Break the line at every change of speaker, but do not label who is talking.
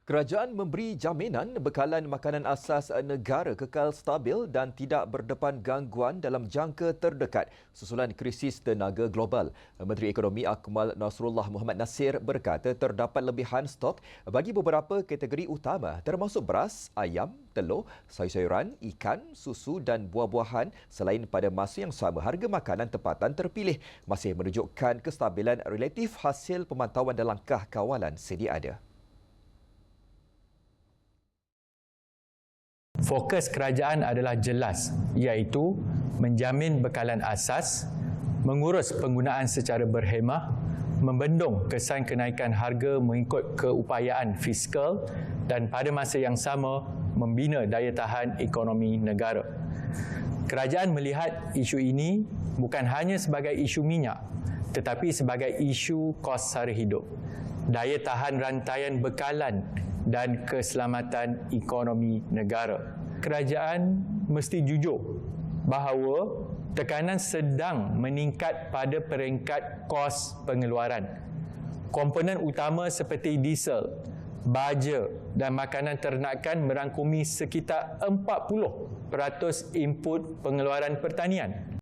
Kerajaan memberi jaminan bekalan makanan asas negara kekal stabil dan tidak berdepan gangguan dalam jangka terdekat susulan krisis tenaga global. Menteri Ekonomi Akmal Nasrullah Muhammad Nasir berkata terdapat lebihan stok bagi beberapa kategori utama termasuk beras, ayam, telur, sayur-sayuran, ikan, susu dan buah-buahan. Selain pada masa yang sama, harga makanan tempatan terpilih masih menunjukkan kestabilan relatif hasil pemantauan dan langkah kawalan sedia ada.
Fokus kerajaan adalah jelas, iaitu menjamin bekalan asas, mengurus penggunaan secara berhemah, membendung kesan kenaikan harga mengikut keupayaan fiskal dan pada masa yang sama membina daya tahan ekonomi negara. Kerajaan melihat isu ini bukan hanya sebagai isu minyak, tetapi sebagai isu kos sara hidup, daya tahan rantaian bekalan dan keselamatan ekonomi negara. Kerajaan mesti jujur bahawa tekanan sedang meningkat pada peringkat kos pengeluaran. Komponen utama seperti diesel, baja dan makanan ternakan merangkumi sekitar 40% input pengeluaran pertanian.